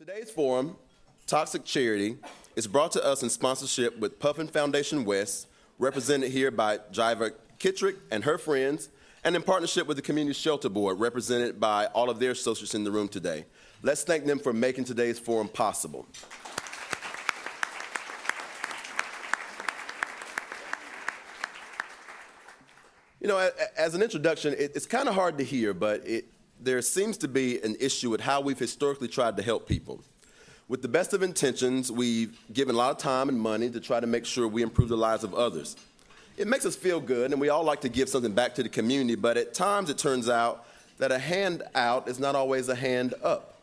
Today's forum, Toxic Charity, is brought to us in sponsorship with Puffin Foundation West, represented here by Jiva Kittrick and her friends, and in partnership with the Community Shelter Board, represented by all of their associates in the room today. Let's thank them for making today's forum possible. You know, as an introduction, it's kind of hard to hear, but there seems to be an issue with how we've historically tried to help people. With the best of intentions, we've given a lot of time and money to try to make sure we improve the lives of others. It makes us feel good, and we all like to give something back to the community, but at times it turns out that a hand out is not always a hand up.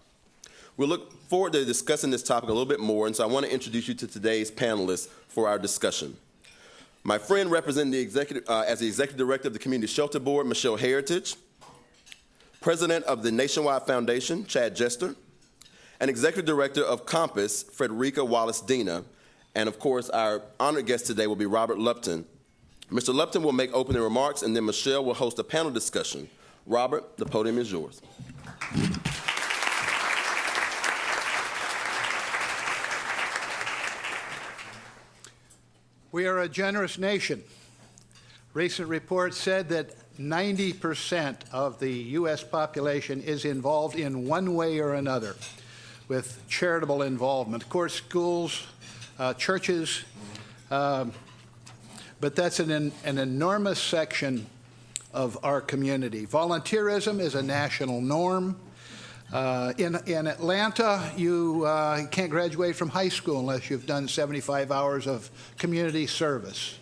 We look forward to discussing this topic a little bit more, and so I want to introduce you to today's panelists for our discussion. My friend representing as the Executive Director of the Community Shelter Board, Michelle Heritage, President of the Nationwide Foundation, Chad Jester, and Executive Director of Compass, Fredericka Wallace-Deena, and of course our honored guest today will be Robert Lupton. Mr. Lupton will make opening remarks, and then Michelle will host a panel discussion. Robert, the podium is yours. We are a generous nation. Recent reports said that 90% of the U.S. population is involved in one way or another with charitable involvement. Of course, schools, churches, but that's an enormous section of our community. Volunteerism is a national norm. In Atlanta, you can't graduate from high school unless you've done 75 hours of community service.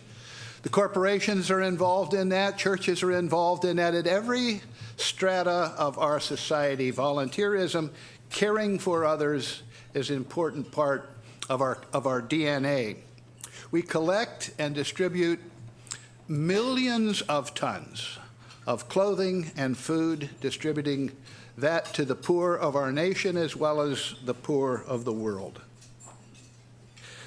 The corporations are involved in that, churches are involved in that. At every strata of our society, volunteerism, caring for others is an important part of our DNA. We collect and distribute millions of tons of clothing and food, distributing that to the poor of our nation as well as the poor of the world.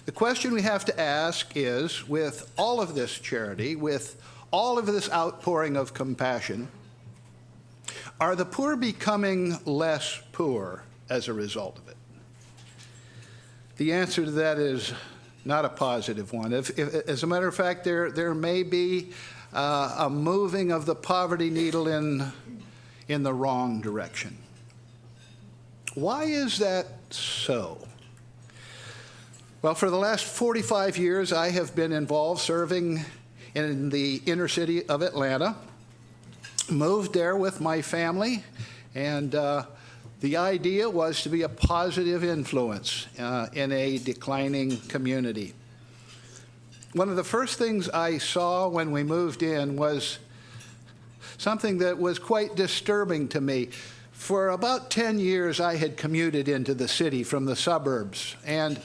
The question we have to ask is, with all of this charity, with all of this outpouring of compassion, are the poor becoming less poor as a result of it? The answer to that is not a positive one. As a matter of fact, there may be a moving of the poverty needle in the wrong direction. Why is that so? Well, for the last 45 years, I have been involved serving in the inner city of Atlanta, moved there with my family, and the idea was to be a positive influence in a declining community. One of the first things I saw when we moved in was something that was quite disturbing to me. For about 10 years, I had commuted into the city from the suburbs and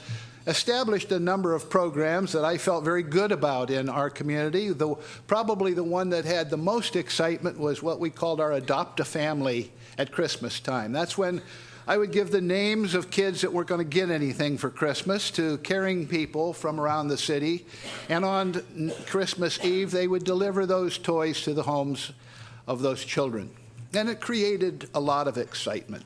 established a number of programs that I felt very good about in our community. Probably the one that had the most excitement was what we called our Adopt-A-Family at Christmas time. That's when I would give the names of kids that weren't going to get anything for Christmas to caring people from around the city, and on Christmas Eve, they would deliver those toys to the homes of those children. And it created a lot of excitement.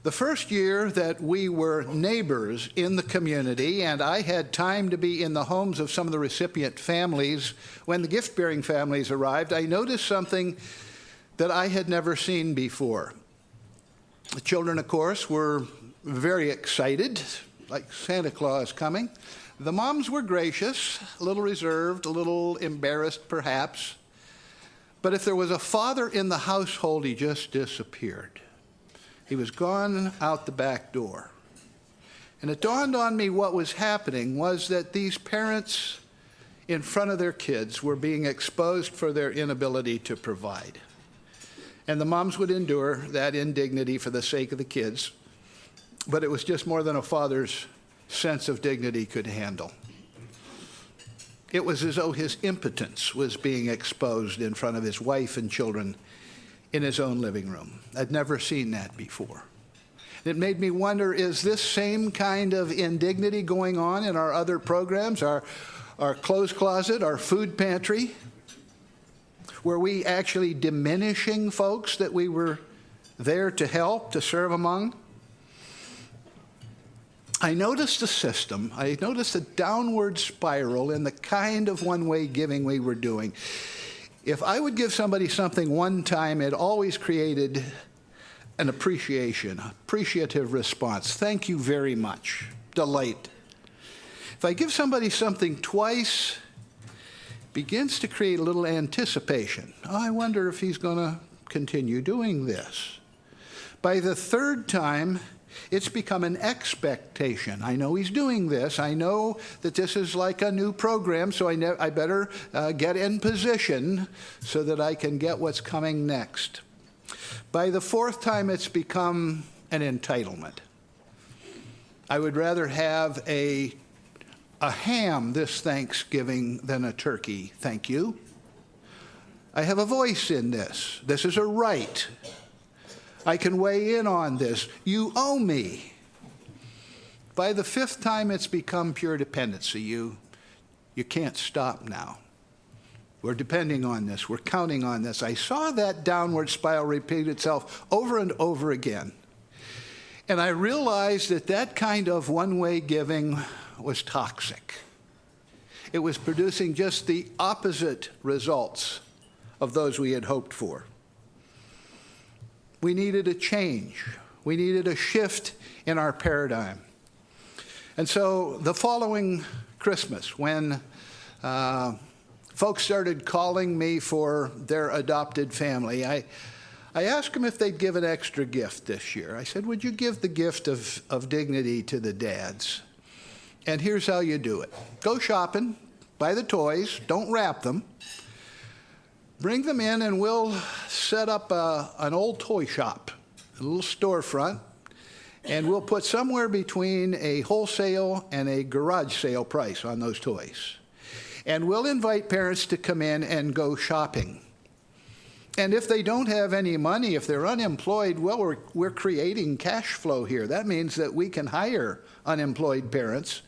The first year that we were neighbors in the community, and I had time to be in the homes of some of the recipient families, when the gift-bearing families arrived, I noticed something that I had never seen before. The children, of course, were very excited, like Santa Claus coming. The moms were gracious, a little reserved, a little embarrassed perhaps. But if there was a father in the household, he just disappeared. He was gone out the back door. And it dawned on me what was happening was that these parents in front of their kids were being exposed for their inability to provide. And the moms would endure that indignity for the sake of the kids, but it was just more than a father's sense of dignity could handle. It was as though his impotence was being exposed in front of his wife and children in his own living room. I'd never seen that before. It made me wonder, is this same kind of indignity going on in our other programs, our clothes closet, our food pantry? Were we actually diminishing folks that we were there to help, to serve among? I noticed a system, I noticed a downward spiral in the kind of one-way giving we were doing. If I would give somebody something one time, it always created an appreciative response. Thank you very much. Delight. If I give somebody something twice, it begins to create a little anticipation. Oh, I wonder if he's going to continue doing this. By the third time, it's become an expectation. I know he's doing this. I know that this is like a new program, so I better get in position so that I can get what's coming next. By the fourth time, it's become an entitlement. I would rather have a ham this Thanksgiving than a turkey, thank you. I have a voice in this. This is a right. I can weigh in on this. You owe me. By the fifth time, it's become pure dependency. You can't stop now. We're depending on this. We're counting on this. I saw that downward spiral repeat itself over and over again. And I realized that that kind of one-way giving was toxic. It was producing just the opposite results of those we had hoped for. We needed a change. We needed a shift in our paradigm. And so the following Christmas, when folks started calling me for their adopted family, I asked them if they'd give an extra gift this year. I said, would you give the gift of dignity to the dads? And here's how you do it. Go shopping, buy the toys, don't wrap them. Bring them in and we'll set up an old toy shop, a little storefront, and we'll put somewhere between a wholesale and a garage sale price on those toys. And we'll invite parents to come in and go shopping. And if they don't have any money, if they're unemployed, well, we're creating cash flow here. That means that we can hire unemployed parents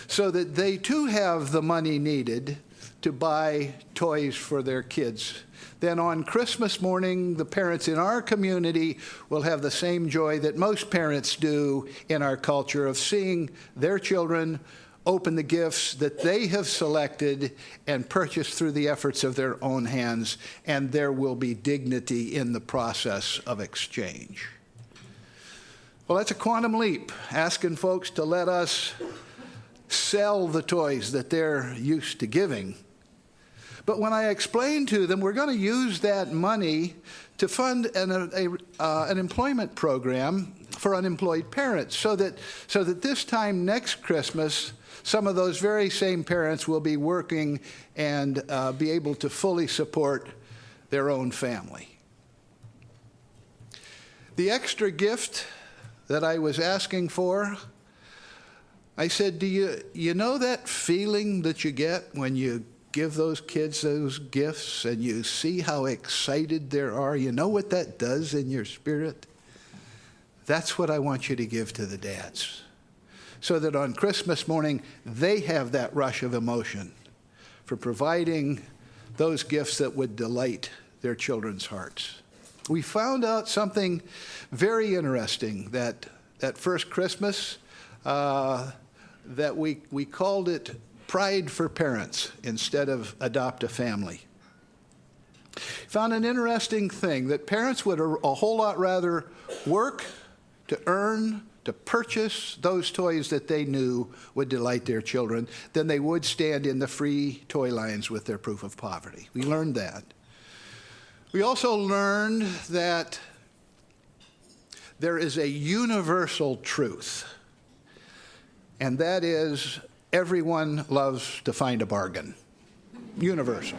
so that they too have the money needed to buy toys for their kids. Then on Christmas morning, the parents in our community will have the same joy that most parents do in our culture of seeing their children open the gifts that they have selected and purchased through the efforts of their own hands, and there will be dignity in the process of exchange. Well, that's a quantum leap, asking folks to let us sell the toys that they're used to giving. But when I explained to them, we're going to use that money to fund an employment program for unemployed parents so that this time next Christmas, some of those very same parents will be working and be able to fully support their own family. The extra gift that I was asking for, I said, do you know that feeling that you get when you give those kids those gifts and you see how excited they are? You know what that does in your spirit? That's what I want you to give to the dads, so that on Christmas morning, they have that rush of emotion for providing those gifts that would delight their children's hearts. We found out something very interesting that first Christmas, that we called it Pride for Parents instead of Adopt a Family. Found an interesting thing, that parents would a whole lot rather work to earn, to purchase those toys that they knew would delight their children than they would stand in the free toy lines with their proof of poverty. We learned that. We also learned that there is a universal truth, and that is everyone loves to find a bargain. Universal.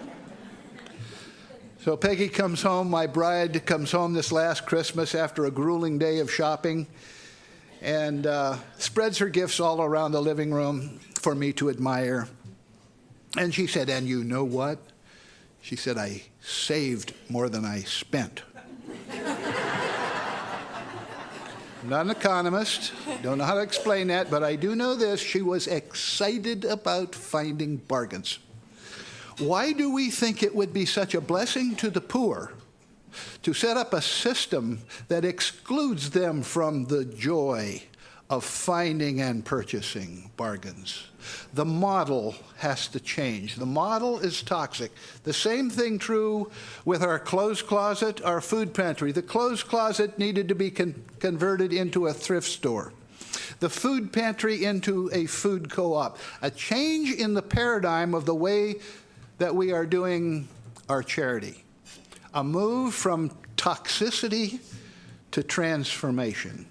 So Peggy comes home, my bride comes home this last Christmas after a grueling day of shopping, and spreads her gifts all around the living room for me to admire. And she said, and you know what? She said, I saved more than I spent. I'm not an economist, don't know how to explain that, but I do know this: she was excited about finding bargains. Why do we think it would be such a blessing to the poor to set up a system that excludes them from the joy of finding and purchasing bargains. The model has to change. The model is toxic. The same thing true with our clothes closet, our food pantry. The clothes closet needed to be converted into a thrift store. The food pantry into a food co-op. A change in the paradigm of the way that we are doing our charity. A move from toxicity to transformation.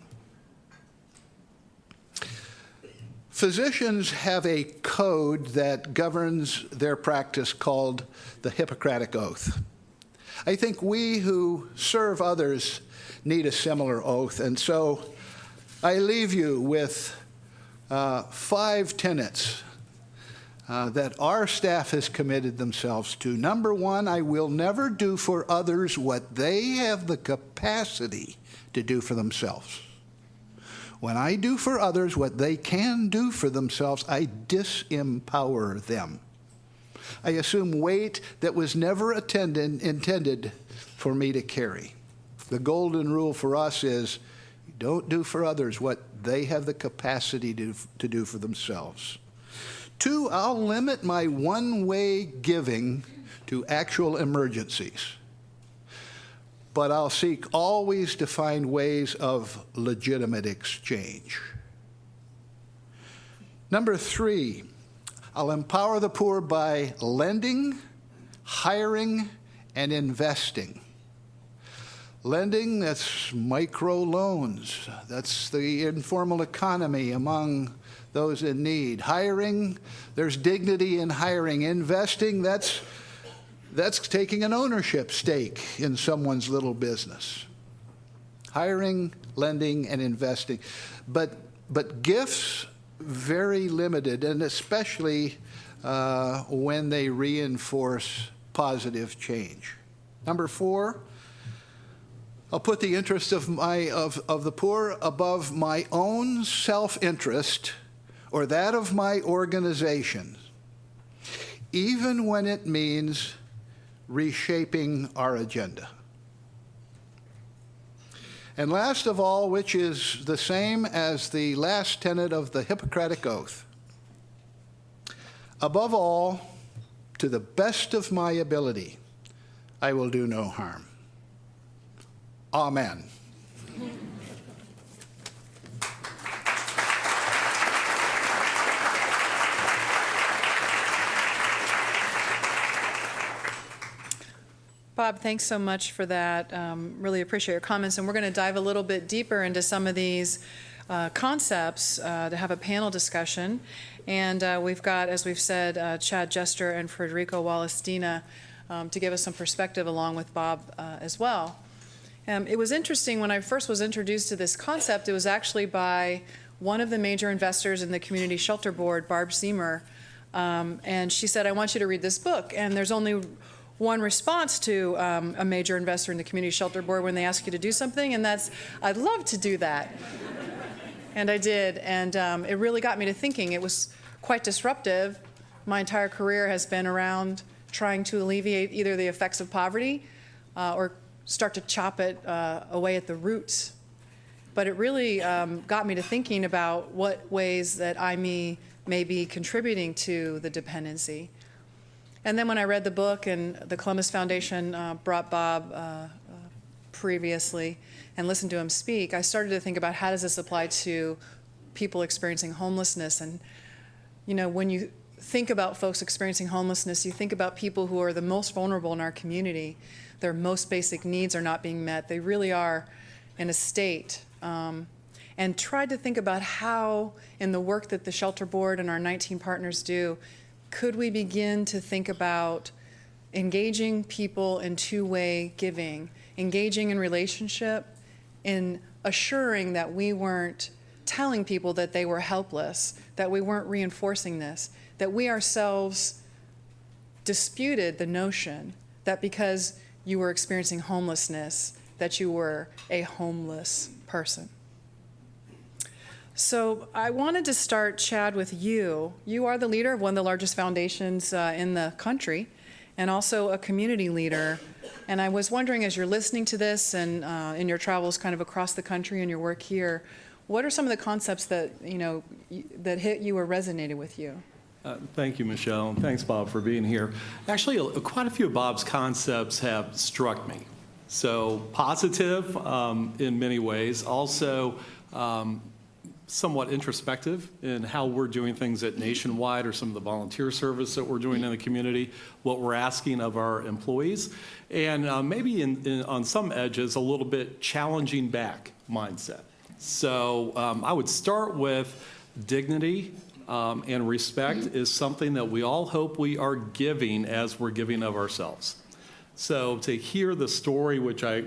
Physicians have a code that governs their practice called the Hippocratic Oath. I think we who serve others need a similar oath, and so I leave you with 5 tenets that our staff has committed themselves to. Number 1, I will never do for others what they have the capacity to do for themselves. When I do for others what they can do for themselves, I disempower them. I assume weight that was never intended for me to carry. The golden rule for us is, don't do for others what they have the capacity to do for themselves. 2, I'll limit my one-way giving to actual emergencies. But I'll seek always to find ways of legitimate exchange. Number 3, I'll empower the poor by lending, hiring, and investing. Lending, that's micro loans. That's the informal economy among those in need. Hiring, there's dignity in hiring. Investing, that's taking an ownership stake in someone's little business. Hiring, lending, and investing. But gifts, very limited, and especially when they reinforce positive change. Number 4, I'll put the interest of the poor above my own self-interest or that of my organization, even when it means reshaping our agenda. And last of all, which is the same as the last tenet of the Hippocratic Oath, above all, to the best of my ability, I will do no harm. Amen. Bob, thanks so much for that. Really appreciate your comments. And we're going to dive a little bit deeper into some of these concepts to have a panel discussion. And we've got, as we've said, Chad Jester and Fredericka Wallace-Deena to give us some perspective along with Bob as well. It was interesting when I first was introduced to this concept, it was actually by one of the major investors in the Community Shelter Board, Barb Seymour. And she said, I want you to read this book. And there's only one response to a major investor in the Community Shelter Board when they ask you to do something, and that's, I'd love to do that. And I did, and it really got me to thinking. It was quite disruptive. My entire career has been around trying to alleviate either the effects of poverty or start to chop it away at the roots. But it really got me to thinking about what ways that I may be contributing to the dependency. And then when I read the book and the Columbus Foundation brought Bob previously and listened to him speak, I started to think about how does this apply to people experiencing homelessness. And, you know, when you think about folks experiencing homelessness, you think about people who are the most vulnerable in our community. Their most basic needs are not being met. They really are in a state. And tried to think about how, in the work that the Shelter Board and our 19 partners do, could we begin to think about engaging people in two-way giving, engaging in relationship, in assuring that we weren't telling people that they were helpless, that we weren't reinforcing this, that we ourselves disputed the notion that because you were experiencing homelessness, that you were a homeless person. So I wanted to start, Chad, with you. You are the leader of one of the largest foundations in the country and also a community leader. And I was wondering, as you're listening to this and in your travels kind of across the country and your work here, what are some of the concepts that, that hit you or resonated with you? Thank you, Michelle, and thanks, Bob, for being here. Actually, quite a few of Bob's concepts have struck me. So positive in many ways, also somewhat introspective in how we're doing things at Nationwide or some of the volunteer service that we're doing in the community, what we're asking of our employees, and maybe on some edges a little bit challenging back mindset. So I would start with dignity and respect is something that we all hope we are giving as we're giving of ourselves. So to hear the story, which I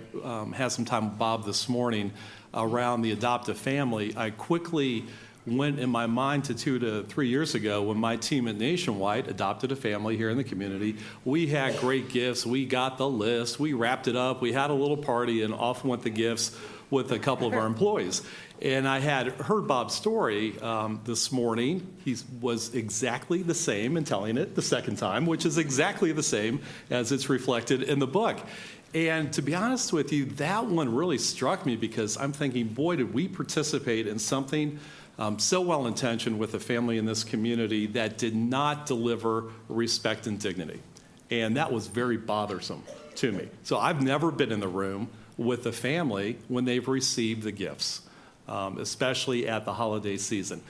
had some time with Bob this morning, around the adoptive family, I quickly went in my mind to 2 to 3 years ago when my team at Nationwide adopted a family here in the community. We had great gifts. We got the list. We wrapped it up. We had a little party, and off went the gifts with a couple of our employees. And I had heard Bob's story this morning. He was exactly the same in telling it the second time, which is exactly the same as it's reflected in the book. And to be honest with you, that one really struck me because I'm thinking, boy, did we participate in something so well-intentioned with a family in this community that did not deliver respect and dignity. And that was very bothersome to me. So I've never been in the room with a family when they've received the gifts, especially at the holiday season.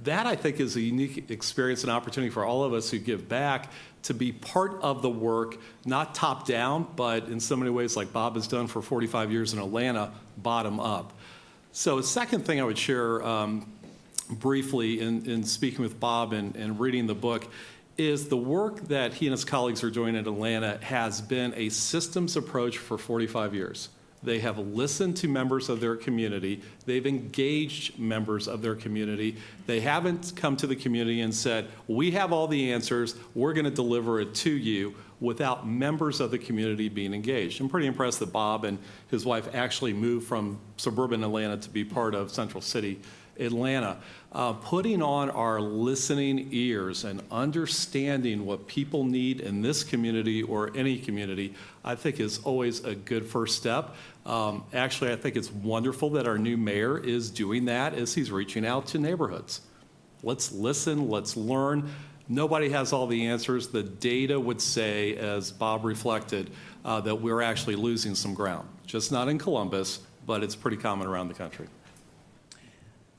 That, I think, is a unique experience and opportunity for all of us who give back to be part of the work, not top down, but in so many ways, like Bob has done for 45 years in Atlanta, bottom up. So a second thing I would share briefly in speaking with Bob and reading the book is the work that he and his colleagues are doing in Atlanta has been a systems approach for 45 years. They have listened to members of their community. They've engaged members of their community. They haven't come to the community and said, we have all the answers, we're going to deliver it to you, without members of the community being engaged. I'm pretty impressed that Bob and his wife actually moved from suburban Atlanta to be part of Central City, Atlanta. Putting on our listening ears and understanding what people need in this community or any community, I think is always a good first step. Actually, I think it's wonderful that our new mayor is doing that as he's reaching out to neighborhoods. Let's listen, let's learn. Nobody has all the answers. The data would say, as Bob reflected, that we're actually losing some ground. Just not in Columbus, but it's pretty common around the country.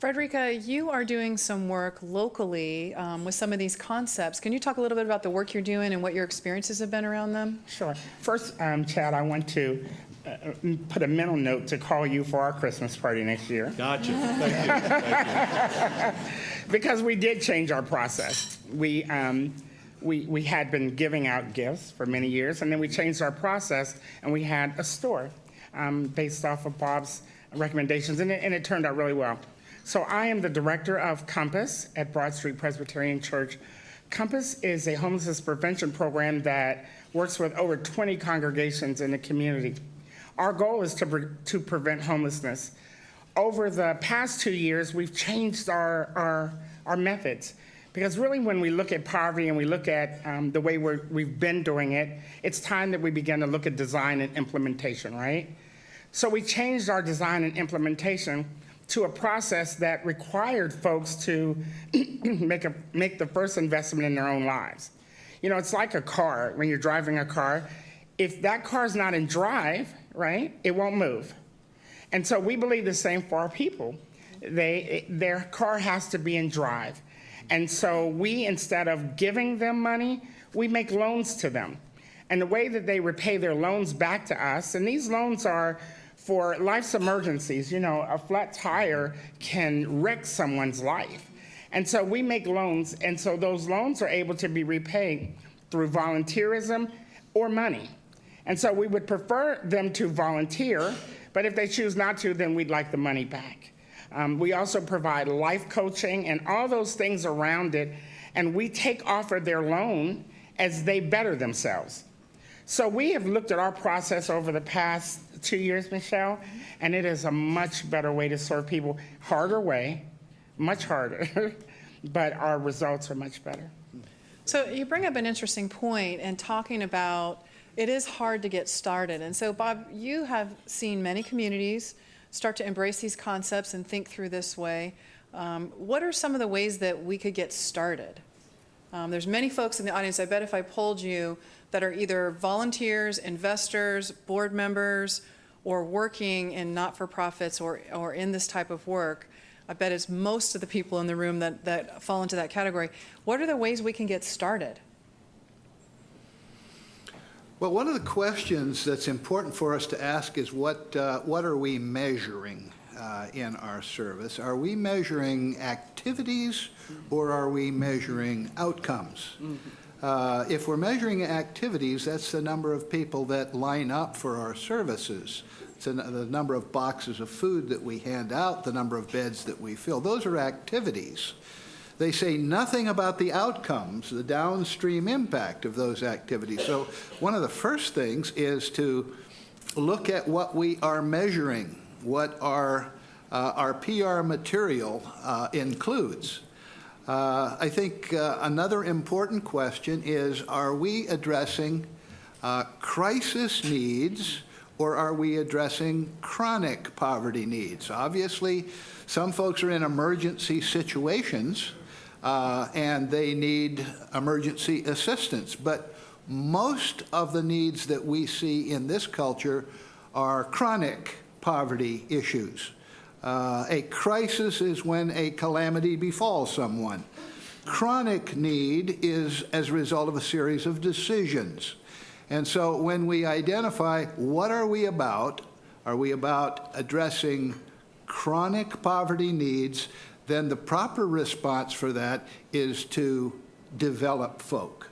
Fredericka, you are doing some work locally with some of these concepts. Can you talk a little bit about the work you're doing and what your experiences have been around them? Sure. First, Chad, I want to put a mental note to call you for our Christmas party next year. Gotcha. Thank you. Thank you. Because we did change our process. We had been giving out gifts for many years, and then we changed our process, and we had a store based off of Bob's recommendations, and it turned out really well. So I am the director of Compass at Broad Street Presbyterian Church. Compass is a homelessness prevention program that works with over 20 congregations in the community. Our goal is to prevent homelessness. Over the past 2 years, we've changed our methods. Because really, when we look at poverty and we look at the way we've been doing it, it's time that we begin to look at design and implementation, right? So we changed our design and implementation to a process that required folks to make the first investment in their own lives. You know, it's like a car. When you're driving a car, if that car's not in drive, right, it won't move. And so we believe the same for our people. Their car has to be in drive. And so we, instead of giving them money, we make loans to them. And the way that they repay their loans back to us, and these loans are for life's emergencies. You know, a flat tire can wreck someone's life. And so we make loans, and so those loans are able to be repaid through volunteerism or money. And so we would prefer them to volunteer, but if they choose not to, then we'd like the money back. We also provide life coaching and all those things around it, and we take off of their loan as they better themselves. So we have looked at our process over the past 2 years, Michelle, and it is a much better way to serve people. Harder way, much harder, but our results are much better. So you bring up an interesting point in talking about it is hard to get started. And so, Bob, you have seen many communities start to embrace these concepts and think through this way, what are some of the ways that we could get started? There's many folks in the audience, I bet if I polled you, that are either volunteers, investors, board members, or working in not-for-profits or in this type of work. I bet it's most of the people in the room that fall into that category. What are the ways we can get started? Well, one of the questions that's important for us to ask is what are we measuring in our service? Are we measuring activities or are we measuring outcomes? If we're measuring activities, that's the number of people that line up for our services. It's the number of boxes of food that we hand out, the number of beds that we fill. Those are activities. They say nothing about the outcomes, the downstream impact of those activities. So one of the first things is to look at what we are measuring, what our PR material includes. I think another important question is, are we addressing crisis needs or are we addressing chronic poverty needs? Obviously, some folks are in emergency situations and they need emergency assistance, but most of the needs that we see in this culture are chronic poverty issues. A crisis is when a calamity befalls someone. Chronic need is as a result of a series of decisions. And so when we identify what are we about addressing chronic poverty needs, then the proper response for that is to develop folk.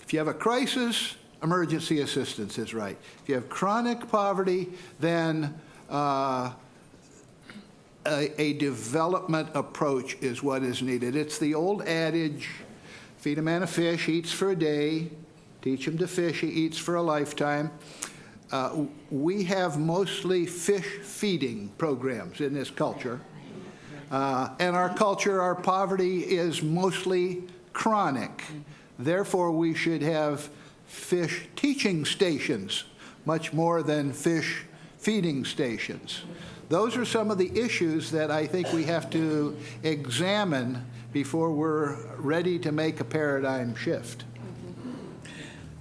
If you have a crisis, emergency assistance is right. If you have chronic poverty, then a development approach is what is needed. It's the old adage, feed a man a fish, he eats for a day. Teach him to fish, he eats for a lifetime. We have mostly fish feeding programs in this culture. And our culture, our poverty is mostly chronic. Therefore, we should have fish teaching stations, much more than fish feeding stations. Those are some of the issues that I think we have to examine before we're ready to make a paradigm shift.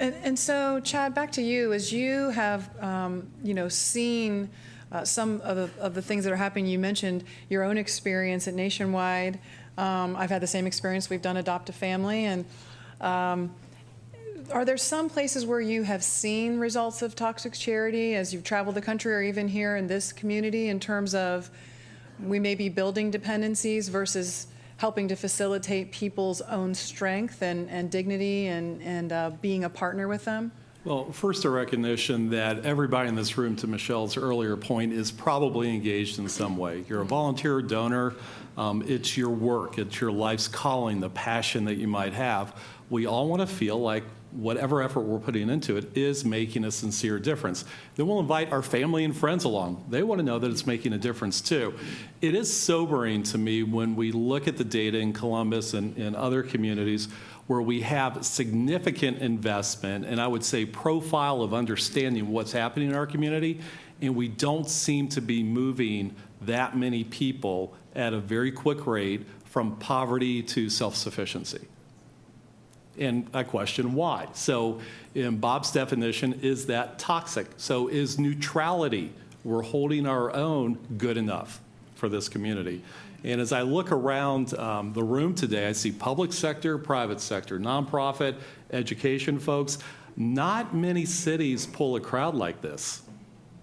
And so, Chad, back to you. As you have, seen some of the things that are happening, you mentioned your own experience at Nationwide. I've had the same experience. We've done Adopt a Family. And are there some places where you have seen results of toxic charity as you've traveled the country or even here in this community in terms of we may be building dependencies versus helping to facilitate people's own strength and dignity and being a partner with them? Well, first, a recognition that everybody in this room, to Michelle's earlier point, is probably engaged in some way. You're a volunteer, donor. It's your work. It's your life's calling, the passion that you might have. We all want to feel like whatever effort we're putting into it is making a sincere difference. Then we'll invite our family and friends along. They want to know that it's making a difference too. It is sobering to me when we look at the data in Columbus and in other communities where we have significant investment and I would say profile of understanding what's happening in our community, and we don't seem to be moving that many people at a very quick rate from poverty to self-sufficiency. And I question why. So in Bob's definition, is that toxic? So is neutrality, we're holding our own, good enough for this community? And as I look around the room today, I see public sector, private sector, nonprofit, education folks. Not many cities pull a crowd like this.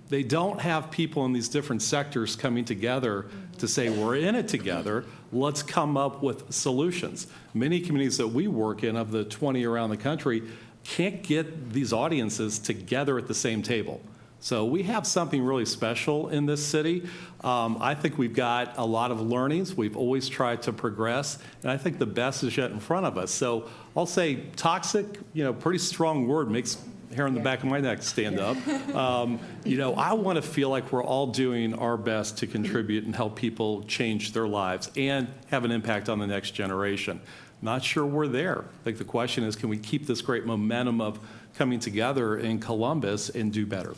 They don't have people in these different sectors coming together to say, we're in it together, let's come up with solutions. Many communities that we work in, of the 20 around the country, can't get these audiences together at the same table. So we have something really special in this city. I think we've got a lot of learnings. We've always tried to progress, and I think the best is yet in front of us. So I'll say toxic, pretty strong word, makes hair on the back of my neck stand up. I want to feel like we're all doing our best to contribute and help people change their lives and have an impact on the next generation. Not sure we're there. I think the question is, can we keep this great momentum of coming together in Columbus and do better?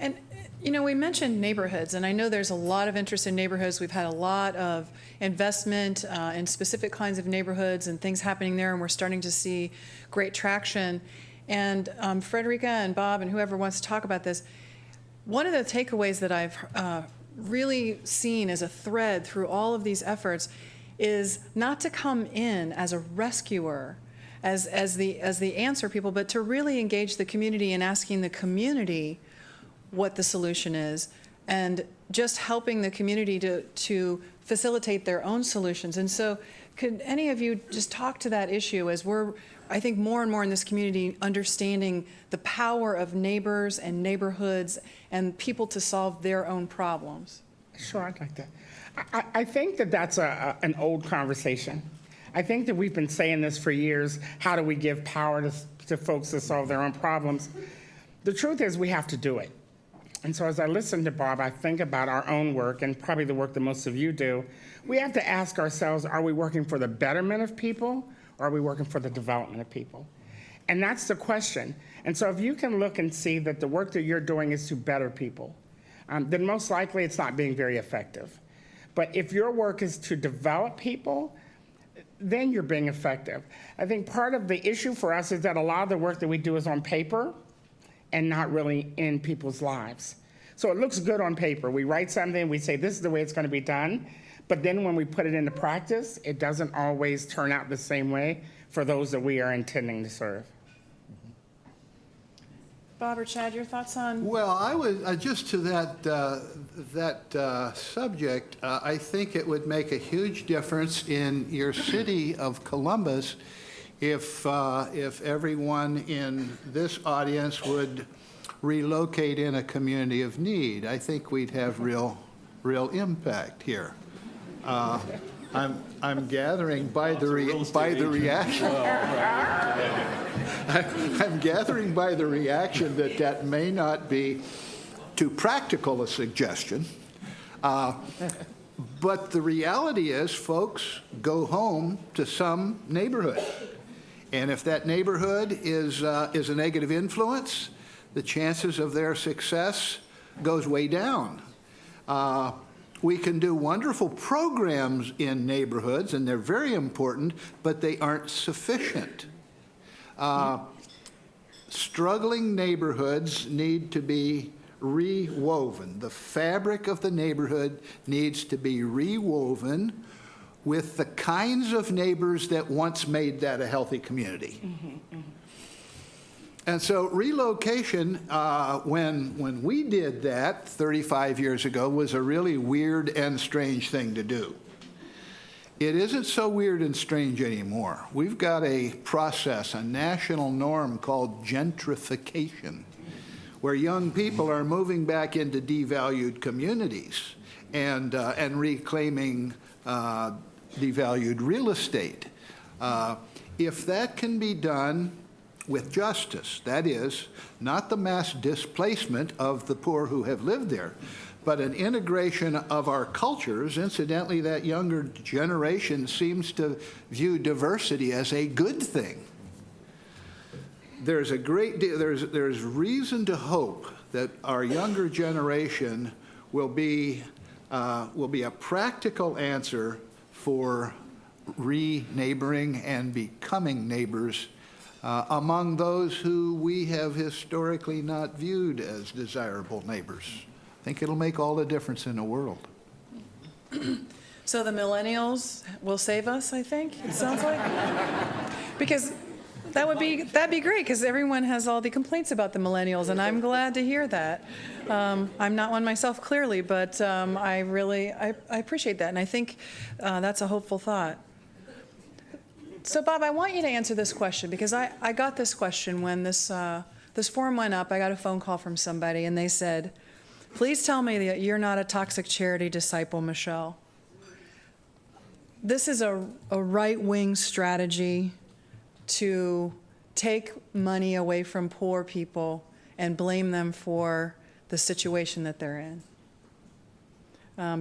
And, You know, we mentioned neighborhoods, and I know there's a lot of interest in neighborhoods. We've had a lot of investment in specific kinds of neighborhoods and things happening there, and we're starting to see great traction. And Fredericka and Bob and whoever wants to talk about this, one of the takeaways that I've really seen as a thread through all of these efforts is not to come in as a rescuer, as the answer people, but to really engage the community in asking the community what the solution is, and just helping the community to facilitate their own solutions. And so could any of you just talk to that issue, as we're, I think, more and more in this community understanding the power of neighbors and neighborhoods and people to solve their own problems? Sure, I'd like that. I think that that's an old conversation. I think that we've been saying this for years. How do we give power to folks to solve their own problems? The truth is we have to do it. And so as I listen to Bob, I think about our own work, and probably the work that most of you do. We have to ask ourselves, are we working for the betterment of people, or are we working for the development of people? And that's the question. And so if you can look and see that the work that you're doing is to better people, then most likely it's not being very effective. But if your work is to develop people, then you're being effective. I think part of the issue for us is that a lot of the work that we do is on paper and not really in people's lives. So it looks good on paper. We write something, we say this is the way it's going to be done, but then when we put it into practice, it doesn't always turn out the same way for those that we are intending to serve. Bob or Chad, your thoughts on? Well, I would just to that subject. I think it would make a huge difference in your city of Columbus if everyone in this audience would relocate in a community of need. I think we'd have real impact here. I'm gathering by the reaction. I'm gathering by the reaction that may not be too practical a suggestion. But the reality is, folks go home to some neighborhood. And if that neighborhood is a negative influence, the chances of their success goes way down. We can do wonderful programs in neighborhoods, and they're very important, but they aren't sufficient. Struggling neighborhoods need to be rewoven. The fabric of the neighborhood needs to be rewoven with the kinds of neighbors that once made that a healthy community. And so relocation, when we did that 35 years ago, was a really weird and strange thing to do. It isn't so weird and strange anymore. We've got a process, a national norm called gentrification, where young people are moving back into devalued communities and reclaiming devalued real estate. If that can be done with justice, that is, not the mass displacement of the poor who have lived there, but an integration of our cultures. Incidentally, that younger generation seems to view diversity as a good thing. There's a great deal, there's reason to hope that our younger generation will be a practical answer for re-neighboring and becoming neighbors among those who we have historically not viewed as desirable neighbors. I think it'll make all the difference in the world. So the millennials will save us, I think, it sounds like? Because that'd be great, because everyone has all the complaints about the millennials, and I'm glad to hear that. I'm not one myself, clearly, but I appreciate that, and I think that's a hopeful thought. So, Bob, I want you to answer this question, because I got this question when this forum went up. I got a phone call from somebody, and they said, please tell me that you're not a toxic charity disciple, Michelle. This is a right-wing strategy to take money away from poor people and blame them for the situation that they're in.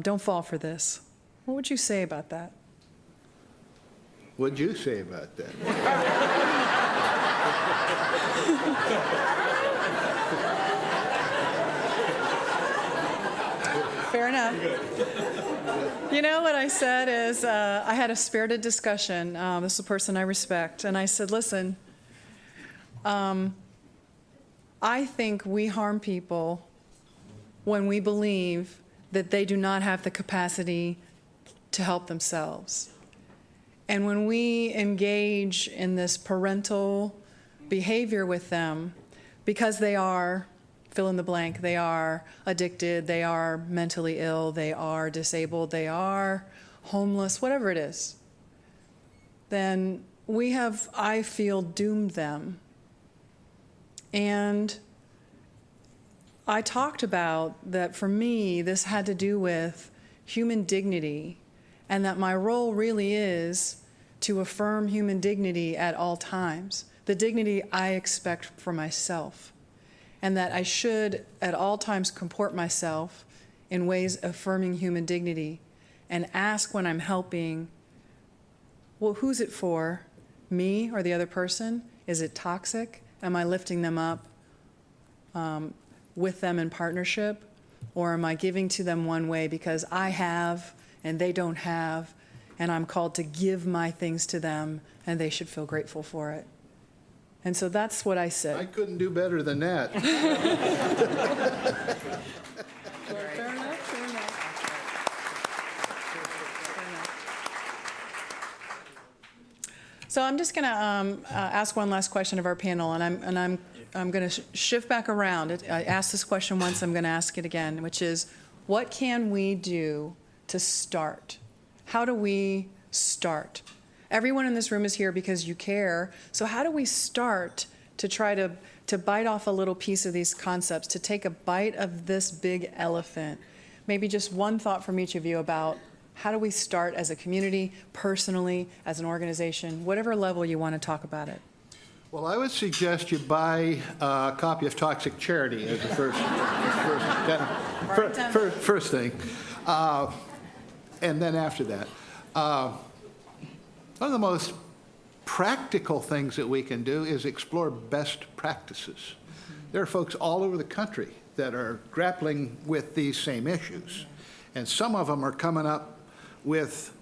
Don't fall for this. What would you say about that? What'd you say about that? You know what I said is, I had a spirited discussion. This is a person I respect. And I said, listen, I think we harm people when we believe that they do not have the capacity to help themselves. And when we engage in this parental behavior with them, because they are, fill in the blank, they are addicted, they are mentally ill, they are disabled, they are homeless, whatever it is, then we have, I feel, doomed them. And I talked about that for me, this had to do with human dignity, and that my role really is to affirm human dignity at all times, the dignity I expect for myself, and that I should at all times comport myself in ways affirming human dignity, and ask when I'm helping, well, who's it for? Me or the other person? Is it toxic? Am I lifting them up with them in partnership? Or am I giving to them one way because I have and they don't have, and I'm called to give my things to them and they should feel grateful for it? And so that's what I said. I couldn't do better than that. Fair enough, fair enough. So I'm just going to ask one last question of our panel, and I'm going to shift back around. I asked this question once, I'm going to ask it again, which is, what can we do to start? How do we start? Everyone in this room is here because you care, so how do we start to try to bite off a little piece of these concepts, to take a bite of this big elephant? Maybe just one thought from each of you about how do we start as a community, personally, as an organization, whatever level you want to talk about it. Well, I would suggest you buy a copy of Toxic Charity as the first thing. And then after that, one of the most practical things that we can do is explore best practices. There are folks all over the country that are grappling with these same issues. And some of them are coming up with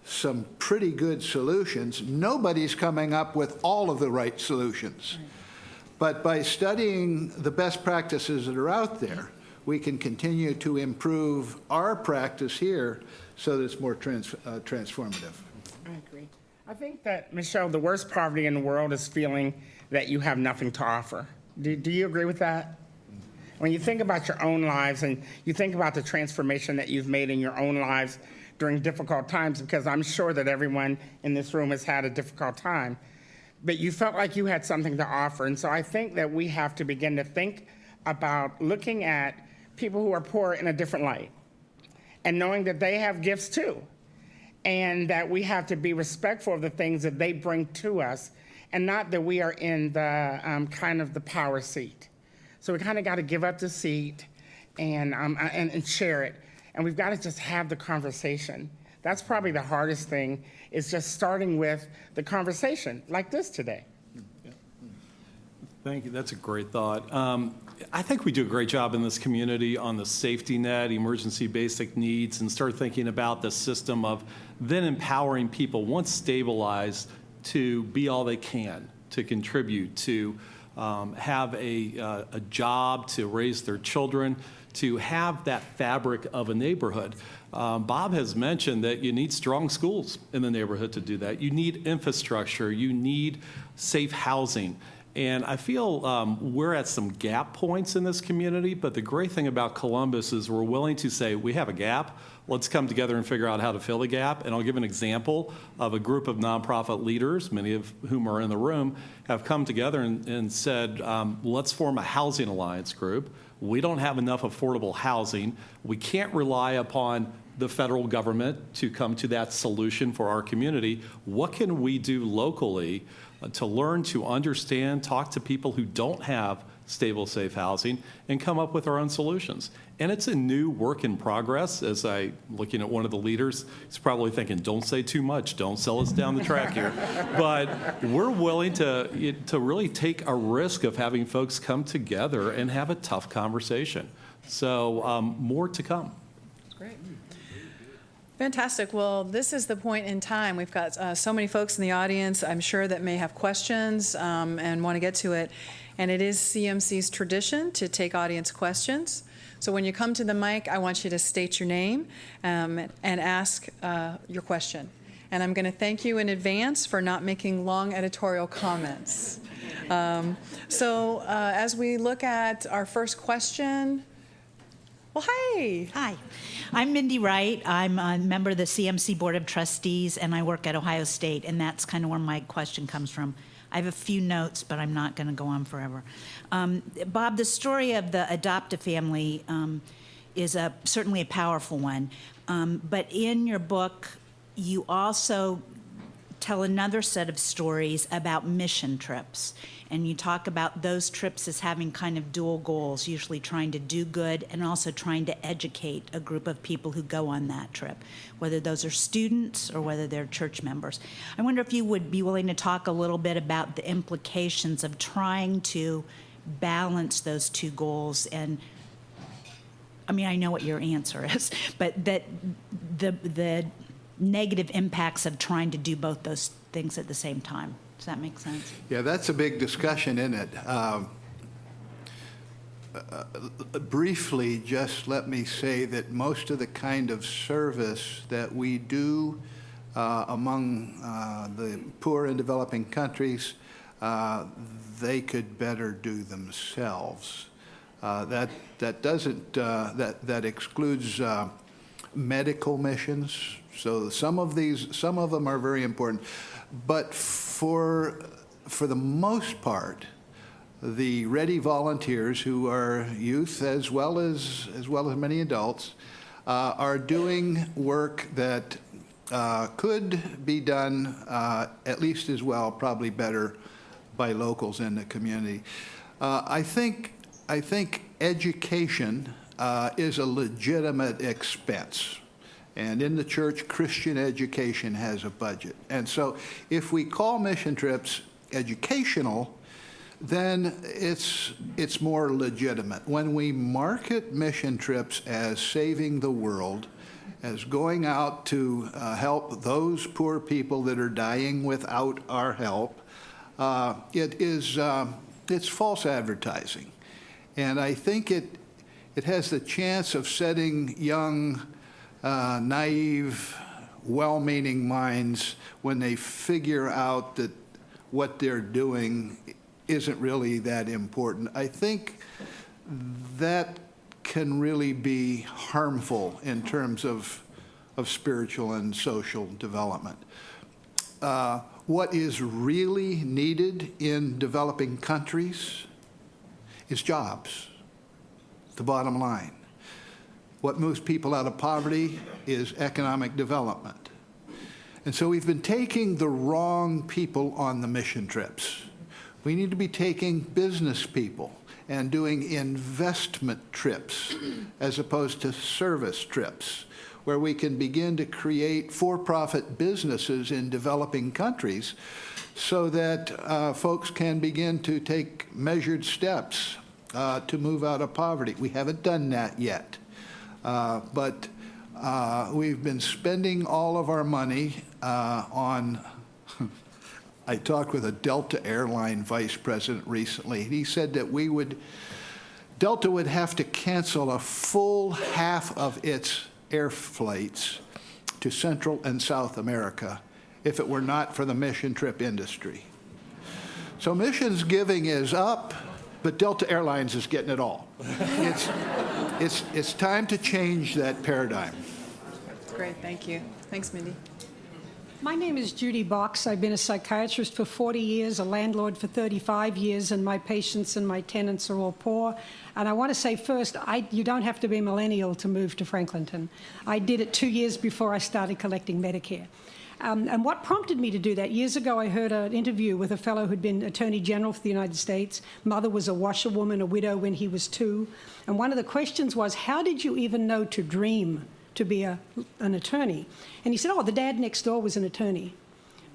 some pretty good solutions. Nobody's coming up with all of the right solutions. But by studying the best practices that are out there, we can continue to improve our practice here so that it's more transformative. I agree. I think that, Michelle, the worst poverty in the world is feeling that you have nothing to offer. Do you agree with that? When you think about your own lives and you think about the transformation that you've made in your own lives during difficult times, because I'm sure that everyone in this room has had a difficult time, but you felt like you had something to offer. And so I think that we have to begin to think about looking at people who are poor in a different light and knowing that they have gifts too, and that we have to be respectful of the things that they bring to us, and not that we are in the kind of the power seat. So we kind of got to give up the seat and share it. And we've got to just have the conversation. That's probably the hardest thing, is just starting with the conversation like this today. Thank you. That's a great thought. I think we do a great job in this community on the safety net, emergency basic needs, and start thinking about the system of then empowering people, once stabilized, to be all they can, to contribute, to have a job, to raise their children, to have that fabric of a neighborhood. Bob has mentioned that you need strong schools in the neighborhood to do that. You need infrastructure. You need safe housing. And I feel we're at some gap points in this community, but the great thing about Columbus is we're willing to say, we have a gap, let's come together and figure out how to fill the gap. And I'll give an example of a group of nonprofit leaders, many of whom are in the room, have come together and said, let's form a housing alliance group. We don't have enough affordable housing. We can't rely upon the federal government to come to that solution for our community. What can we do locally to learn, to understand, talk to people who don't have stable, safe housing, and come up with our own solutions? And it's a new work in progress. As I, looking at one of the leaders, he's probably thinking, don't say too much, don't sell us down the track here. But we're willing to really take a risk of having folks come together and have a tough conversation. So more to come. That's great. Fantastic. Well, this is the point in time. We've got so many folks in the audience, I'm sure, that may have questions and want to get to it. And it is CMC's tradition to take audience questions. So when you come to the mic, I want you to state your name and ask your question. And I'm going to thank you in advance for not making long editorial comments. So as we look at our first question, well, hey. Hi, I'm Mindy Wright. I'm a member of the CMC Board of Trustees, and I work at Ohio State, and that's kind of where my question comes from. I have a few notes, but I'm not going to go on forever. Bob, the story of the adoptive family is certainly a powerful one, but in your book, you also tell another set of stories about mission trips. And you talk about those trips as having kind of dual goals, usually trying to do good and also trying to educate a group of people who go on that trip, whether those are students or whether they're church members. I wonder if you would be willing to talk a little bit about the implications of trying to balance those two goals. And I mean, I know what your answer is, but that the negative impacts of trying to do both those things at the same time. Does that make sense? Yeah, that's a big discussion, isn't it? Briefly, just let me say that most of the kind of service that we do among the poor and developing countries, they could better do themselves. That excludes medical missions. So some of them are very important. But for the most part, the ready volunteers, who are youth as well as many adults, are doing work that could be done at least as well, probably better, by locals in the community. I think education is a legitimate expense. And in the church, Christian education has a budget. And so if we call mission trips educational, then it's more legitimate. When we market mission trips as saving the world, as going out to help those poor people that are dying without our help, it's false advertising. And I think it has the chance of setting young, naive, well-meaning minds, when they figure out that what they're doing isn't really that important. I think that can really be harmful in terms of spiritual and social development. What is really needed in developing countries is jobs, the bottom line. What moves people out of poverty is economic development. And so we've been taking the wrong people on the mission trips. We need to be taking business people and doing investment trips as opposed to service trips, where we can begin to create for-profit businesses in developing countries so that folks can begin to take measured steps to move out of poverty. We haven't done that yet. But we've been spending all of our money on, I talked with a Delta airline vice president recently. He said that Delta would have to cancel a full half of its air flights to Central and South America if it were not for the mission trip industry. So missions giving is up, but Delta Airlines is getting it all. It's time to change that paradigm. Great, thank you. Thanks, Mindy. My name is Judy Box. I've been a psychiatrist for 40 years, a landlord for 35 years, and my patients and my tenants are all poor. And I want to say first, you don't have to be millennial to move to Franklinton. I did it 2 years before I started collecting Medicare. And what prompted me to do that, years ago I heard an interview with a fellow who'd been Attorney General for the United States. Mother was a washerwoman, a widow when he was 2. And one of the questions was, how did you even know to dream to be an attorney? And he said, the dad next door was an attorney.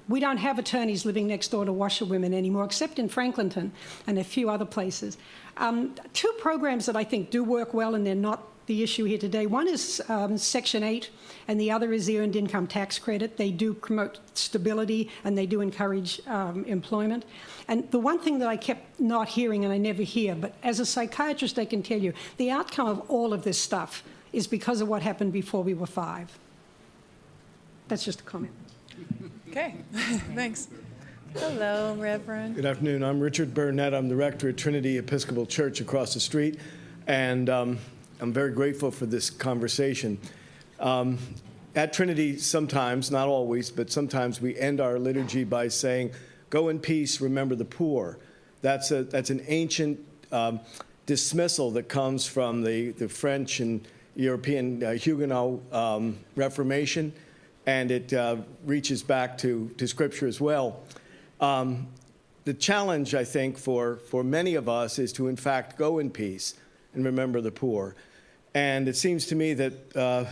We don't have attorneys living next door to washerwomen anymore, except in Franklinton and a few other places. 2 programs that I think do work well, and they're not the issue here today. One is Section 8, and the other is the Earned Income Tax Credit. They do promote stability, and they do encourage employment. And the one thing that I kept not hearing, and I never hear, but as a psychiatrist, I can tell you, the outcome of all of this stuff is because of what happened before we were 5. That's just a comment. Okay, thanks. Hello, Reverend. Good afternoon. I'm Richard Burnett. I'm the rector at Trinity Episcopal Church across the street, and I'm very grateful for this conversation. At Trinity, sometimes, not always, but sometimes we end our liturgy by saying, "Go in peace, remember the poor." That's an ancient dismissal that comes from the French and European Huguenot Reformation, and it reaches back to Scripture as well. The challenge, I think, for many of us is to, in fact, go in peace and remember the poor. And it seems to me that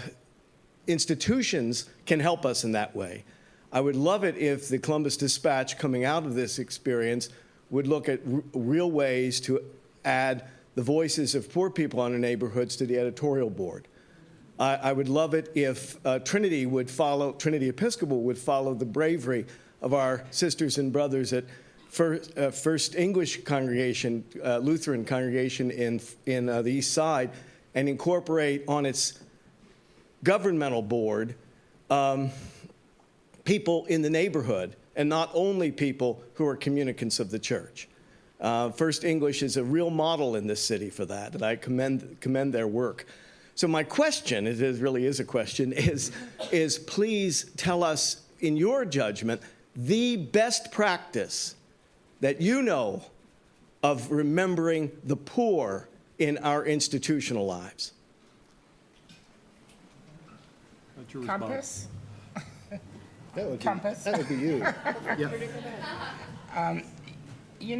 institutions can help us in that way. I would love it if the Columbus Dispatch, coming out of this experience, would look at real ways to add the voices of poor people in our neighborhoods to the editorial board. I would love it if Trinity Episcopal would follow the bravery of our sisters and brothers at First English congregation, Lutheran congregation in the East Side, and incorporate on its governmental board people in the neighborhood, and not only people who are communicants of the church. First English is a real model in this city for that, and I commend their work. So my question, it really is a question, is please tell us, in your judgment, the best practice that you know of remembering the poor in our institutional lives. That's your response. Compass? That would be you. Yeah.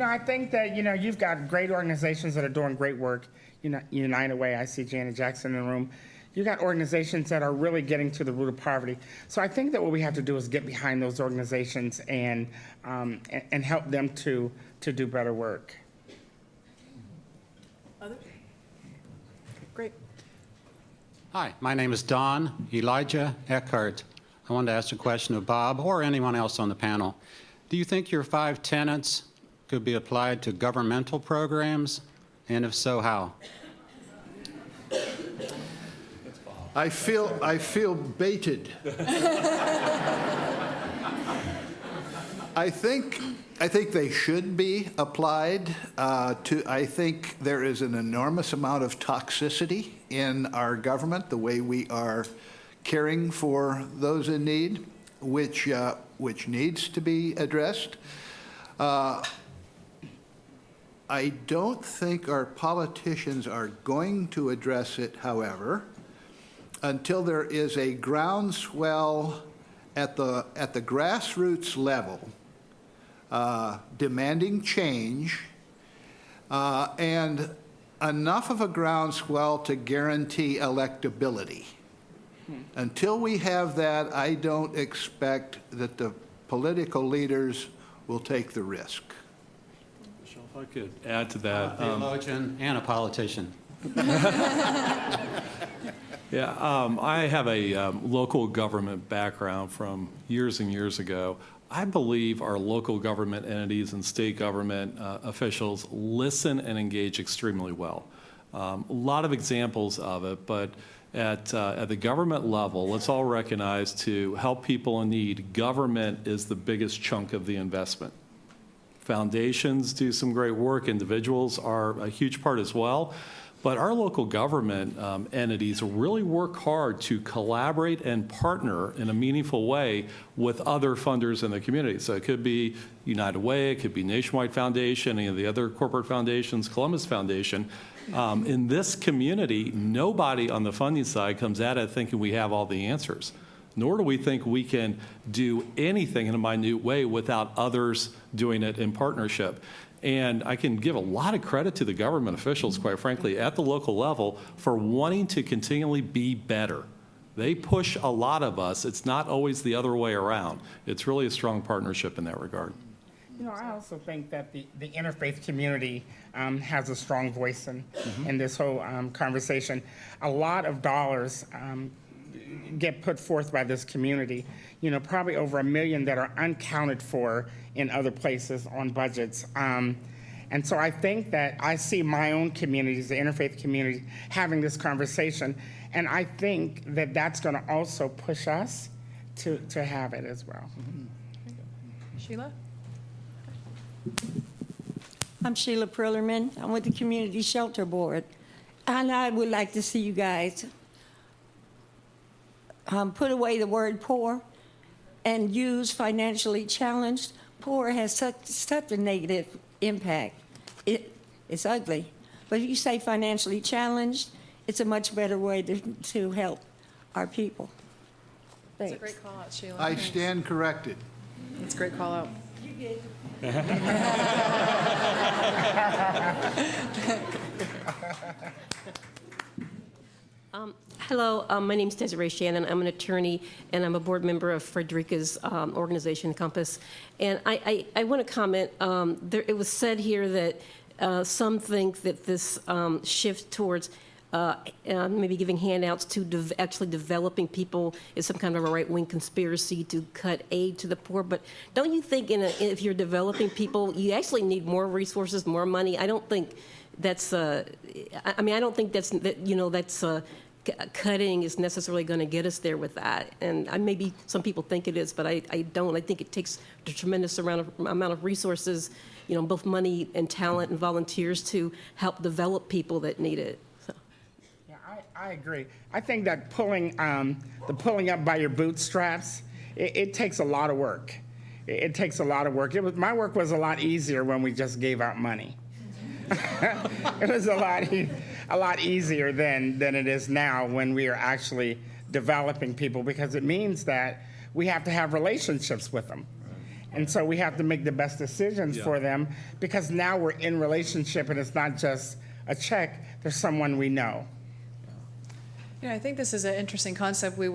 I think that, you've got great organizations that are doing great work. United Way, I see Janet Jackson in the room. You've got organizations that are really getting to the root of poverty. So I think that what we have to do is get behind those organizations and help them to do better work. Others? Great. Hi, my name is Don Elijah Eckhart. I wanted to ask a question of Bob or anyone else on the panel. Do you think your 5 tenets could be applied to governmental programs? And if so, how? I feel baited. I think they should be applied to. I think there is an enormous amount of toxicity in our government, the way we are caring for those in need, which needs to be addressed. I don't think our politicians are going to address it, however, until there is a groundswell at the grassroots level demanding change and enough of a groundswell to guarantee electability. Until we have that, I don't expect that the political leaders will take the risk. Michelle, if I could add to that. A theologian and a politician. Yeah, I have a local government background from years and years ago. I believe our local government entities and state government officials listen and engage extremely well. A lot of examples of it, but at the government level, let's all recognize to help people in need, government is the biggest chunk of the investment. Foundations do some great work. Individuals are a huge part as well. But our local government entities really work hard to collaborate and partner in a meaningful way with other funders in the community. So it could be United Way, it could be Nationwide Foundation, any of the other corporate foundations, Columbus Foundation. In this community, nobody on the funding side comes at it thinking we have all the answers, nor do we think we can do anything in a minute way without others doing it in partnership. And I can give a lot of credit to the government officials, quite frankly, at the local level for wanting to continually be better. They push a lot of us. It's not always the other way around. It's really a strong partnership in that regard. I also think that the interfaith community has a strong voice in this whole conversation. A lot of dollars get put forth by this community, probably over $1 million that are uncounted for in other places on budgets. And so I think that I see my own communities, the interfaith community, having this conversation, and I think that that's going to also push us to have it as well. Sheila? I'm Sheila Perlerman. I'm with the Community Shelter Board. And I would like to see you guys put away the word poor and use financially challenged. Poor has such a negative impact. It's ugly. But if you say financially challenged, it's a much better way to help our people. That's Thanks. a great call out, Sheila. I stand corrected. That's a great call out. Hello, my name is Desiree Shannon. I'm an attorney, and I'm a board member of Fredericka's organization, Compass. And I want to comment. It was said here that some think that this shift towards maybe giving handouts to actually developing people is some kind of a right-wing conspiracy to cut aid to the poor. But don't you think if you're developing people, you actually need more resources, more money? I don't think that's, I don't think that's, cutting is necessarily going to get us there with that. And maybe some people think it is, but I don't. I think it takes a tremendous amount of resources, both money and talent and volunteers to help develop people that need it. Yeah, I agree. I think that pulling up by your bootstraps, it takes a lot of work. It takes a lot of work. My work was a lot easier when we just gave out money. It was a lot easier than it is now when we are actually developing people, because it means that we have to have relationships with them. And so we have to make the best decisions for them, because now we're in relationship and it's not just a check, there's someone we know. I think this is an interesting concept. We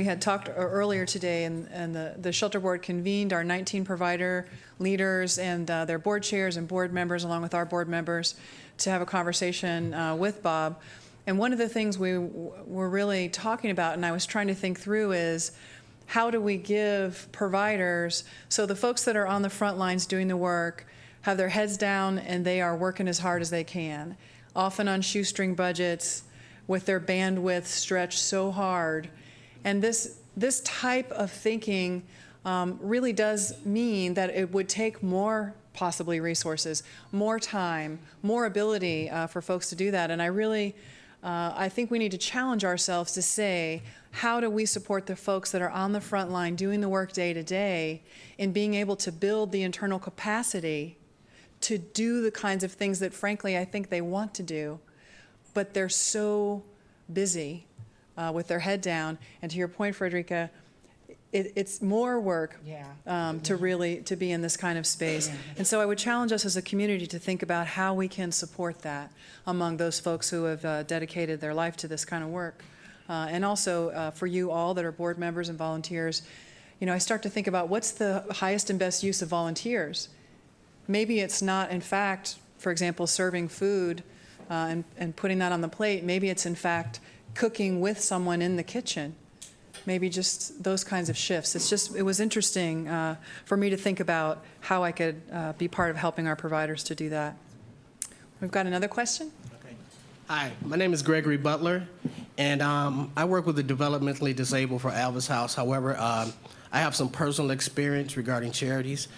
had talked earlier today, and the shelter board convened our 19 provider leaders and their board chairs and board members, along with our board members, to have a conversation with Bob. And one of the things we were really talking about, and I was trying to think through, is how do we give providers, so the folks that are on the front lines doing the work have their heads down and they are working as hard as they can, often on shoestring budgets, with their bandwidth stretched so hard. And this type of thinking really does mean that it would take more, possibly, resources, more time, more ability for folks to do that. And I think we need to challenge ourselves to say, how do we support the folks that are on the front line doing the work day to day in being able to build the internal capacity to do the kinds of things that, frankly, I think they want to do, but they're so busy with their head down. And to your point, Fredericka, it's more work to be in this kind of space. And so I would challenge us as a community to think about how we can support that among those folks who have dedicated their life to this kind of work. And also for you all that are board members and volunteers, I start to think about what's the highest and best use of volunteers. Maybe it's not, in fact, for example, serving food and putting that on the plate. Maybe it's, in fact, cooking with someone in the kitchen. Maybe just those kinds of shifts. It was interesting for me to think about how I could be part of helping our providers to do that. We've got another question. Okay. Hi, my name is Gregory Butler, and I work with the developmentally disabled for Alvis House. However, I have some personal experience regarding charities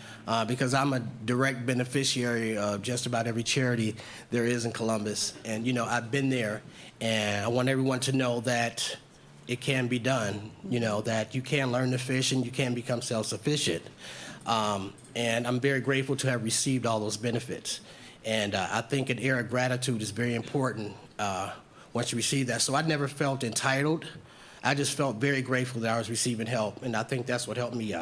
because I'm a direct beneficiary of just about every charity there is in Columbus. And, I've been there, and I want everyone to know that it can be done, that you can learn to fish and you can become self-sufficient. And I'm very grateful to have received all those benefits. And I think an air of gratitude is very important once you receive that. So I never felt entitled. I just felt very grateful that I was receiving help, and I think that's what helped me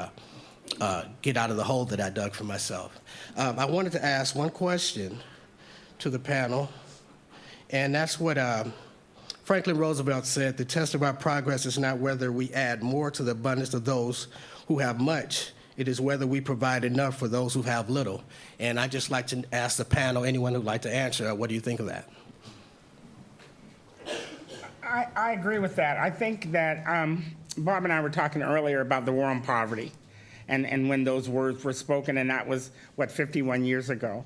get out of the hole that I dug for myself. I wanted to ask one question to the panel, and that's what Franklin Roosevelt said: the test of our progress is not whether we add more to the abundance of those who have much, It is whether we provide enough for those who have little. And I'd just like to ask the panel, anyone who'd like to answer, what do you think of that? I agree with that. I think that Bob and I were talking earlier about the war on poverty and when those words were spoken, and that was, 51 years ago.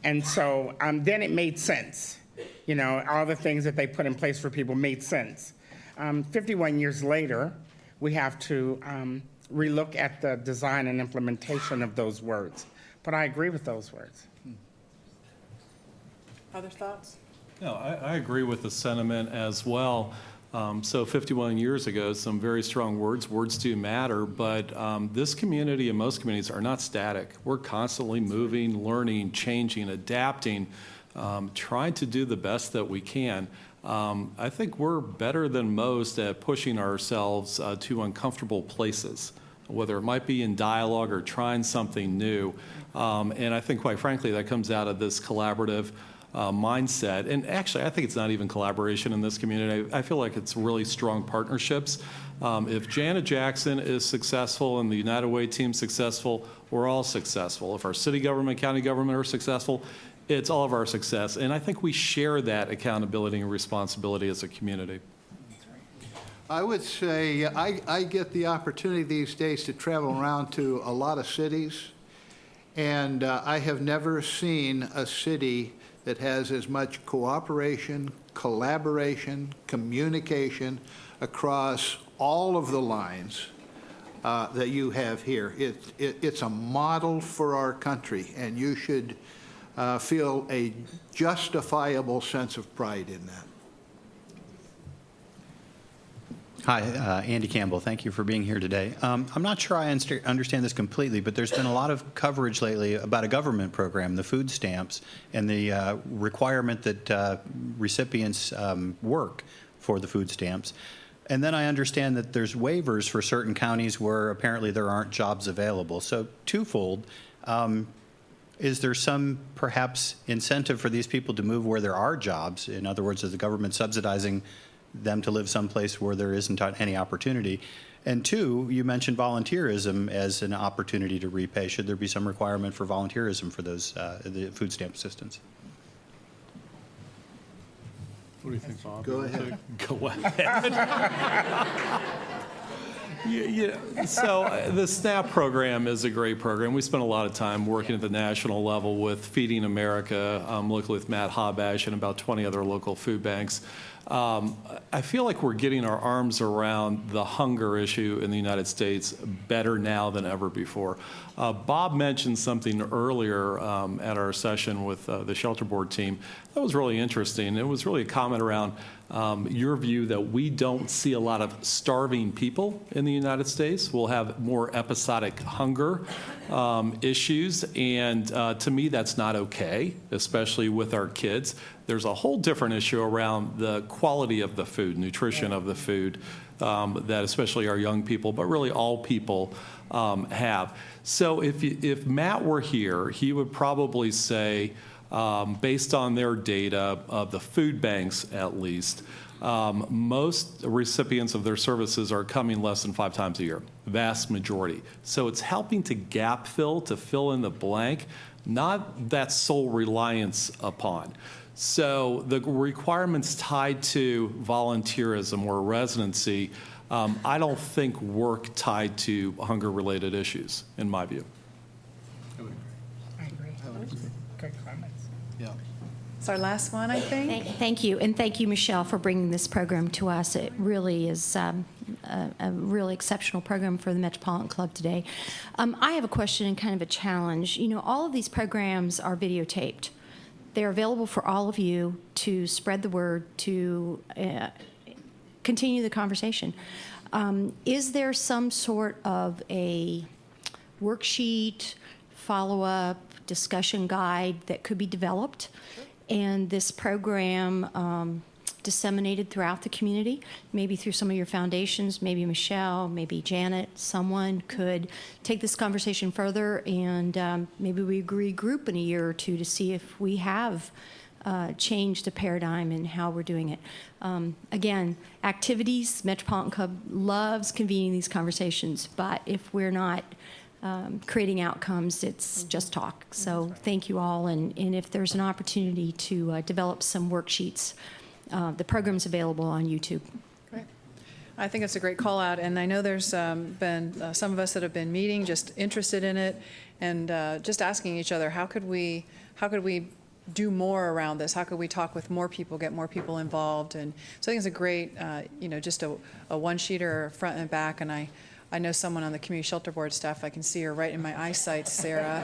And so then it made sense. You know, all the things that they put in place for people made sense. 51 years later, we have to relook at the design and implementation of those words. But I agree with those words. Other thoughts? No, I agree with the sentiment as well. So 51 years ago, some very strong words. Words do matter, but this community and most communities are not static. We're constantly moving, learning, changing, adapting, trying to do the best that we can. I think we're better than most at pushing ourselves to uncomfortable places, whether it might be in dialogue or trying something new. And I think, quite frankly, that comes out of this collaborative mindset. And actually, I think it's not even collaboration in this community. I feel like it's really strong partnerships. If Janet Jackson is successful and the United Way team's successful, we're all successful. If our city government, county government are successful, it's all of our success. And I think we share that accountability and responsibility as a community. I would say I get the opportunity these days to travel around to a lot of cities, and I have never seen a city that has as much cooperation, collaboration, communication across all of the lines that you have here. It's a model for our country, and you should feel a justifiable sense of pride in that. Hi, Andy Campbell. Thank you for being here today. I'm not sure I understand this completely, but there's been a lot of coverage lately about a government program, the food stamps, and the requirement that recipients work for the food stamps. And then I understand that there's waivers for certain counties where apparently there aren't jobs available. So twofold, is there some perhaps incentive for these people to move where there are jobs? In other words, is the government subsidizing them to live someplace where there isn't any opportunity? And two, you mentioned volunteerism as an opportunity to repay. Should there be some requirement for volunteerism for those the food stamp assistance? What do you think, Bob? Go ahead. Go ahead. So the SNAP program is a great program. We spent a lot of time working at the national level with Feeding America, locally with Matt Habash and about 20 other local food banks. I feel like we're getting our arms around the hunger issue in the United States better now than ever before. Bob mentioned something earlier at our session with the shelter board team that was really interesting. It was really a comment around your view that we don't see a lot of starving people in the United States. We'll have more episodic hunger issues, and to me that's not okay, especially with our kids. There's a whole different issue around the quality of the food, nutrition of the food, that especially our young people, but really all people have. So if Matt were here, he would probably say, based on their data of the food banks at least, most recipients of their services are coming less than 5 times a year, vast majority. So it's helping to gap fill, to fill in the blank, not that sole reliance upon. So the requirements tied to volunteerism or residency, I don't think work tied to hunger-related issues, in my view. I agree. Good comments. Yeah. It's our last one, I think. Thank you, and thank you, Michelle, for bringing this program to us. It really is a really exceptional program for the Metropolitan Club today. I have a question and kind of a challenge. You know, all of these programs are videotaped. They're available for all of you to spread the word, to continue the conversation. Is there some sort of a worksheet, follow-up, discussion guide that could be developed and this program disseminated throughout the community, maybe through some of your foundations, maybe Michelle, maybe Janet, someone could take this conversation further, and maybe we regroup in a year or two to see if we have changed the paradigm in how we're doing it. Again, activities, Metropolitan Club loves convening these conversations, but if we're not creating outcomes. It's just talk. So thank you all. And if there's an opportunity to develop some worksheets, the program's available on YouTube. Great. I think it's a great call out, and I know there's been some of us that have been meeting, just interested in it, and just asking each other, how could we do more around this? How could we talk with more people, get more people involved? And so I think it's a great, just a one-sheeter front and back, and I know someone on the Community Shelter Board staff. I can see her right in my eyesight, Sarah.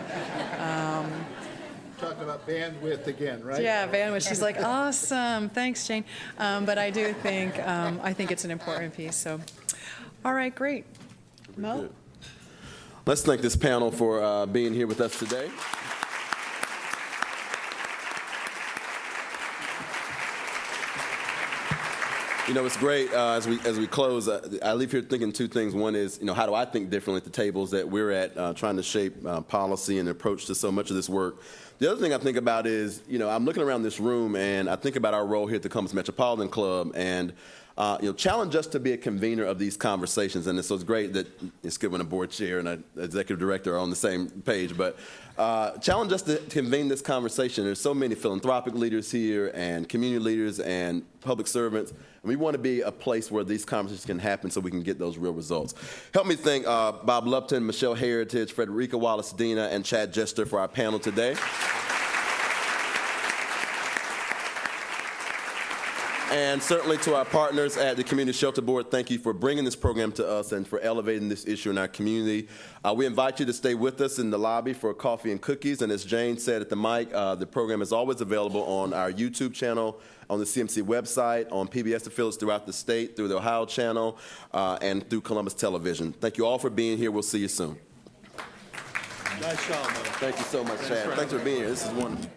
Talking about bandwidth again, right? Yeah, bandwidth. She's like, awesome. Thanks, Jane. But I do think, I think it's an important piece. So, all right, great. Mo? Let's thank this panel for being here with us today. It's great as we close. I leave here thinking two things. One is, how do I think differently at the tables that we're at, trying to shape policy and approach to so much of this work. The other thing I think about is, I'm looking around this room and I think about our role here at the Compass Metropolitan Club and challenge us to be a convener of these conversations. And so it's great that it's good when a board chair and an executive director are on the same page, but challenge us to convene this conversation. There's so many philanthropic leaders here and community leaders and public servants. And we want to be a place where these conversations can happen so we can get those real results. Help me thank Bob Lupton, Michelle Heritage, Fredericka, Wallace-Deena, and Chad Jester for our panel today. And certainly to our partners at the Community Shelter Board, thank you for bringing this program to us and for elevating this issue in our community. We invite you to stay with us in the lobby for coffee and cookies. And as Jane said at the mic, the program is always available on our YouTube channel, on the CMC website, on PBS affiliates throughout the state, through the Ohio channel, and through Columbus Television. Thank you all for being here. We'll see you soon. Nice job, man. Thank you so much, Chad. Thanks for being here. This is wonderful.